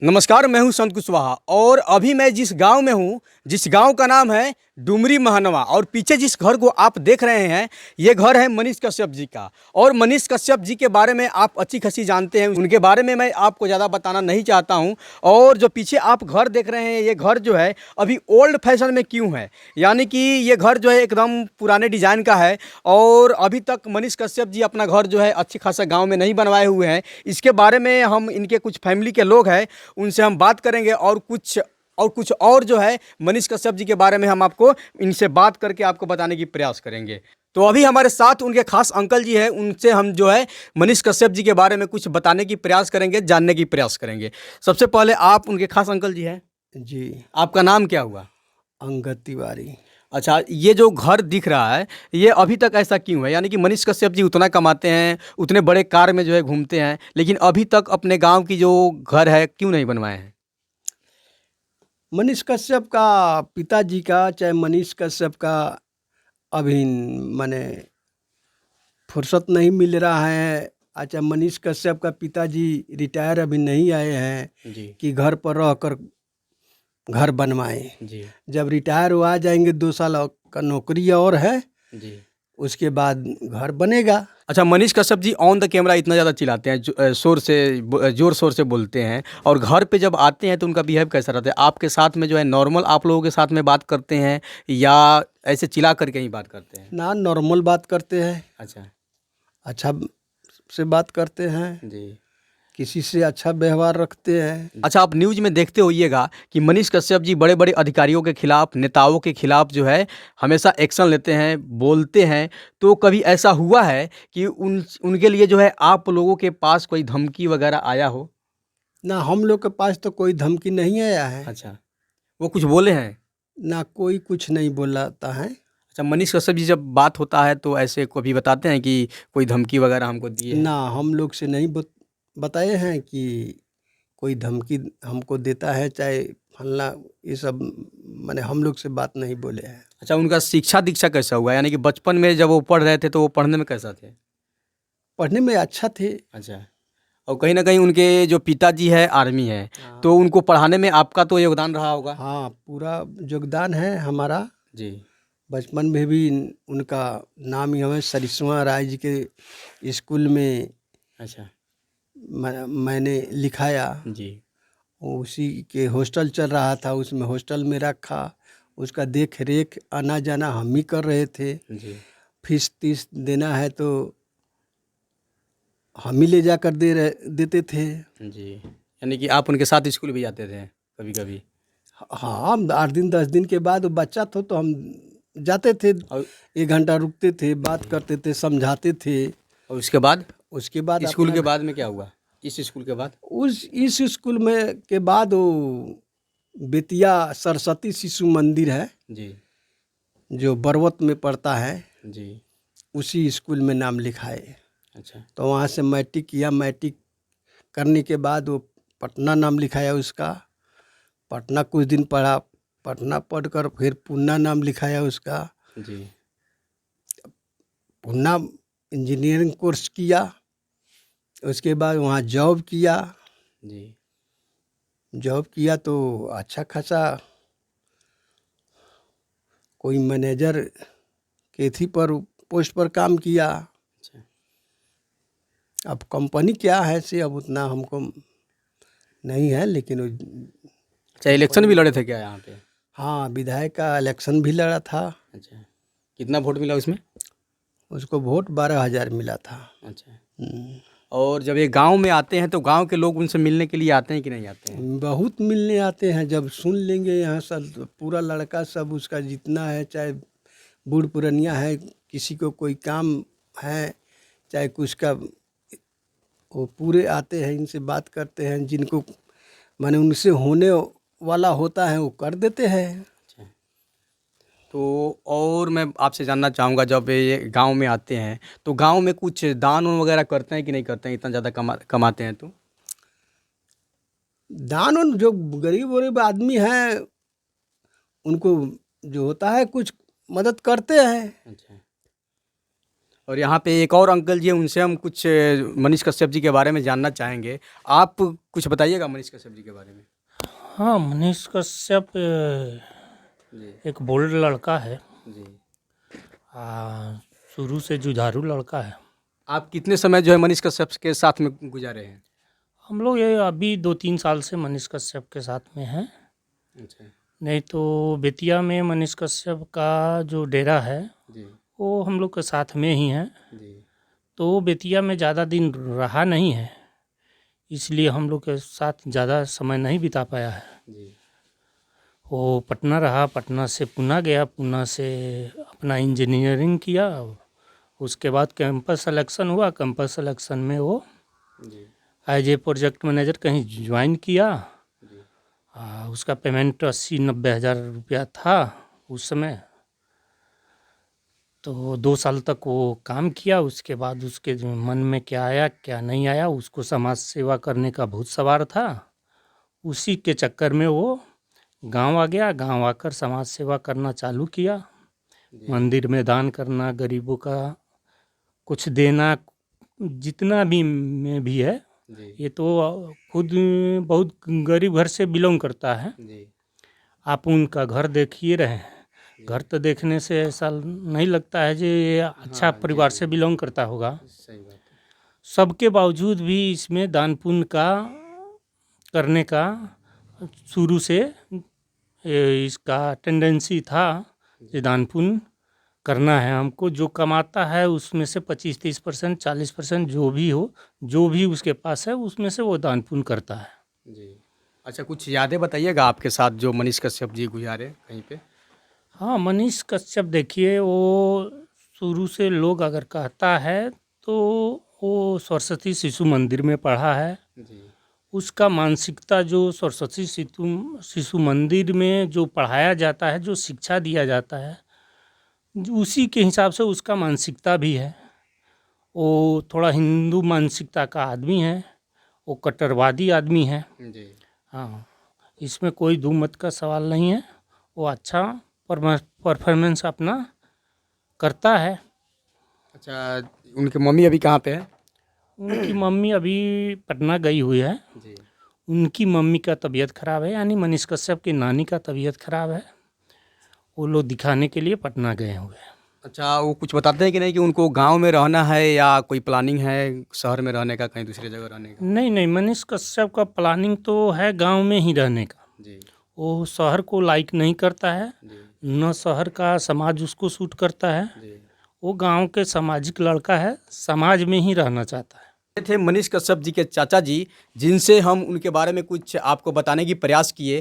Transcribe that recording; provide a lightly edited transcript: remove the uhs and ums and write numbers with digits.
नमस्कार, मैं हूं संत कुशवाहा और अभी मैं जिस गांव में हूं, जिस गांव का नाम है डुमरी महनवा और पीछे जिस घर को आप देख रहे हैं, ये घर है मनीष कश्यप जी का। और मनीष कश्यप जी के बारे में आप अच्छी खासी जानते हैं, उनके बारे में मैं आपको ज़्यादा बताना नहीं चाहता हूं। और जो पीछे आप घर देख रहे हैं, ये घर जो है अभी ओल्ड फैशन में क्यों है, यानी कि ये घर जो है एकदम पुराने डिज़ाइन का है। और अभी तक मनीष कश्यप जी अपना घर जो है अच्छी खासा गाँव में नहीं बनवाए हुए हैं। इसके बारे में हम इनके कुछ फैमिली के लोग हैं, उनसे हम बात करेंगे और कुछ और जो है मनीष कश्यप जी के बारे में हम आपको इनसे बात करके आपको बताने की प्रयास करेंगे। तो अभी हमारे साथ उनके खास अंकल जी हैं, उनसे हम जो है मनीष कश्यप जी के बारे में कुछ बताने की प्रयास करेंगे, जानने की प्रयास करेंगे। सबसे पहले आप उनके खास अंकल जी हैं जी। आपका नाम क्या हुआ? अंगद तिवारी। अच्छा, ये जो घर दिख रहा है, ये अभी तक ऐसा क्यों है? यानी कि मनीष कश्यप जी उतना कमाते हैं, उतने बड़े कार में जो है घूमते हैं, लेकिन अभी तक अपने गांव की जो घर है क्यों नहीं बनवाए हैं? मनीष कश्यप का पिताजी का, चाहे मनीष कश्यप का अभी माने फुर्सत नहीं मिल रहा है। अच्छा, मनीष कश्यप का पिताजी रिटायर अभी नहीं आए हैं जी कि घर पर रहकर घर बनवाएं। जी जब रिटायर हो आ जाएंगे, 2 साल का नौकरी और है, जी। उसके बाद घर बनेगा। अच्छा, Manish Kashyap ji on the camera इतना ज़्यादा चिल्लाते हैं, ज़ोर शोर से बोलते हैं, और घर पे जब आते हैं तो उनका बिहेव कैसा रहता है? आपके साथ में जो है नॉर्मल आप लोगों के साथ में बात करते हैं या ऐसे चिल्ला करके ही बात करते हैं? ना नॉर्मल बात करते हैं, अच्छा। अच्छा से बात करते हैं, जी। किसी से अच्छा व्यवहार रखते हैं। अच्छा, आप न्यूज़ में देखते होइएगा कि मनीष कश्यप जी बड़े-बड़े अधिकारियों के खिलाफ, नेताओं के खिलाफ जो है हमेशा एक्शन लेते हैं, बोलते हैं। तो कभी ऐसा हुआ है कि उनके लिए जो है आप लोगों के पास कोई धमकी वगैरह आया हो? ना हम लोग के पास तो कोई धमकी नहीं आया है, अच्छा, वो कुछ बोले हैं? ना कोई कुछ नहीं बोलाता है। अच्छा, मनीष कश्यप जी जब बात होता है तो ऐसे कभी बताते हैं कि कोई धमकी वगैरह हमको दिए हैं? ना हम लोग से नहीं बताए हैं कि कोई धमकी हमको देता है, चाहे फलना, ये सब माने हम लोग से बात नहीं बोले हैं। अच्छा, उनका शिक्षा दीक्षा कैसा हुआ? यानी कि बचपन में जब वो पढ़ रहे थे तो वो पढ़ने में कैसा थे? पढ़ने में अच्छा थे। अच्छा। और कहीं न कहीं उनके जो पिताजी है आर्मी है, हाँ, तो उनको पढ़ाने में आपका तो योगदान रहा होगा? हाँ, पूरा योगदान है हमारा। जी। बचपन में भी उनका नाम ही हमें सरिस्मा राय जी के स्कूल में अच्छा। मैंने लिखाया। जी। उसी के हॉस्टल चल रहा था, उसमें हॉस्टल में रखा, उसका देख रेख आना जाना हम ही कर रहे थे। जी। फीस तीस देना है तो हम ही ले जाकर देते थे। जी। यानी कि आप उनके साथ स्कूल भी जाते थे कभी-कभी? हाँ, 8 दिन 10 दिन के बाद वो बच्चा तो हम जाते थे, और 1 घंटा रुकते थे, बात करते थे, समझाते थे। उसके बाद? उसके बाद स्कूल अपना के बाद में क्या हुआ? इस स्कूल के बाद? उस इस स्कूल में के बाद वो बेतिया सरस्वती शिशु मंदिर है, जी। जो बरवत में पड़ता है, जी। उसी स्कूल में नाम लिखाए। अच्छा। तो वहाँ से मैट्रिक किया, मैट्रिक करने के बाद वो पटना नाम लिखाया उसका। पटना कुछ दिन पढ़ा, पटना पढ़कर फिर पूना नाम लिखाया उसका। जी। पूना इंजीनियरिंग कोर्स किया, उसके बाद वहाँ जॉब किया। जी। जॉब किया तो अच्छा खासा कोई मैनेजर के थी पर पोस्ट पर काम किया। अच्छा। अब कंपनी क्या है से अब उतना हमको नहीं है, लेकिन अच्छा, इलेक्शन भी लड़े थे क्या यहाँ पे? हाँ, विधायक का इलेक्शन भी लड़ा था। अच्छा। कितना वोट मिला उसमें? उसको वोट 12,000 मिला था। अच्छा। हम्म। और जब ये गाँव में आते हैं तो गाँव के लोग उनसे मिलने के लिए आते हैं कि नहीं आते हैं? बहुत मिलने आते हैं, जब सुन लेंगे यहाँ सब तो पूरा लड़का सब उसका जितना है, चाहे बूढ़ पुरनिया है, किसी को कोई काम है, चाहे कुछ का, वो पूरे आते हैं, इनसे बात करते हैं, जिनको माने उनसे होने वाला होता है वो कर देते हैं। अच्छा। तो और मैं आपसे जानना चाहूँगा, जब ये गाँव में आते हैं तो गाँव में कुछ दान वान वगैरह करते हैं कि नहीं करते हैं, इतना ज़्यादा कमाते हैं तो? दान उन जो गरीब वरीब आदमी हैं उनको जो होता है कुछ मदद करते हैं। अच्छा। और यहाँ पे एक और अंकल जी हैं, उनसे हम कुछ मनीष कश्यप जी के बारे में जानना चाहेंगे। आप कुछ बताइएगा मनीष कश्यप जी के बारे में। हाँ, मनीष कश्यप जी एक बोल्ड लड़का है। जी। शुरू से जुझारू लड़का है। आप कितने समय जो है मनीष कश्यप के साथ में गुजारे हैं? हम लोग ये अभी 2-3 साल से मनीष कश्यप के साथ में हैं। अच्छा नहीं तो बेतिया में मनीष कश्यप का जो डेरा है जी वो हम लोग के साथ में ही है। जी तो वो बेतिया में ज़्यादा दिन रहा नहीं है, इसलिए हम लोग के साथ ज़्यादा समय नहीं बिता पाया है। जी वो पटना रहा, पटना से पुणे गया, पुणे से अपना इंजीनियरिंग किया। उसके बाद कैंपस सिलेक्शन हुआ, कैंपस सिलेक्शन में वो जी एज ए प्रोजेक्ट मैनेजर कहीं ज्वाइन किया। जी उसका पेमेंट 80-90 हज़ार रुपया था उस समय। तो 2 साल तक वो काम किया। उसके बाद उसके मन में क्या आया क्या नहीं आया, उसको समाज सेवा करने का बहुत सवार था। उसी के चक्कर में वो गांव आ गया। गांव आकर समाज सेवा करना चालू किया। मंदिर में दान करना, गरीबों का कुछ देना, जितना भी में भी है। जी ये तो खुद बहुत गरीब घर से बिलोंग करता है। जी आप उनका घर देखिए रहे हैं, घर तो देखने से ऐसा नहीं लगता है कि ये अच्छा परिवार से बिलोंग करता होगा। सही बात है। सबके बावजूद भी इसमें दान पुण्य का करने का शुरू से इसका टेंडेंसी था कि दान पुण्य करना है हमको। जो कमाता है उसमें से 25-30%, 40% जो भी हो, जो भी उसके पास है उसमें से वो दान पुण्य करता है। जी अच्छा, कुछ यादें बताइएगा आपके साथ जो मनीष कश्यप जी गुजारे कहीं पे। हाँ, मनीष कश्यप देखिए, वो शुरू से लोग अगर कहता है तो वो सरस्वती शिशु मंदिर में पढ़ा है। जी उसका मानसिकता जो सरस्वती शिशु मंदिर में जो पढ़ाया जाता है, जो शिक्षा दिया जाता है, उसी के हिसाब से उसका मानसिकता भी है। वो थोड़ा हिंदू मानसिकता का आदमी है, वो कट्टरवादी आदमी है। जी हाँ, इसमें कोई दो मत का सवाल नहीं है। वो अच्छा परफॉर्मेंस अपना करता है। अच्छा, उनकी मम्मी अभी कहाँ पे है? उनकी मम्मी अभी पटना गई हुई है। जी उनकी मम्मी का तबीयत खराब है, यानी मनीष कश्यप की नानी का तबीयत खराब है। वो लोग दिखाने के लिए पटना गए हुए हैं। अच्छा, वो कुछ बताते हैं कि नहीं कि उनको गांव में रहना है या कोई प्लानिंग है शहर में रहने का, कहीं दूसरी जगह रहने का? नहीं नहीं, मनीष कश्यप का प्लानिंग तो है गांव में ही रहने का। जी वो शहर को लाइक नहीं करता है, जी न शहर का समाज उसको सूट करता है। जी। वो गांव के सामाजिक लड़का है, समाज में ही रहना चाहता है। ये थे मनीष कश्यप जी के चाचा जी, जिनसे हम उनके बारे में कुछ आपको बताने की प्रयास किए।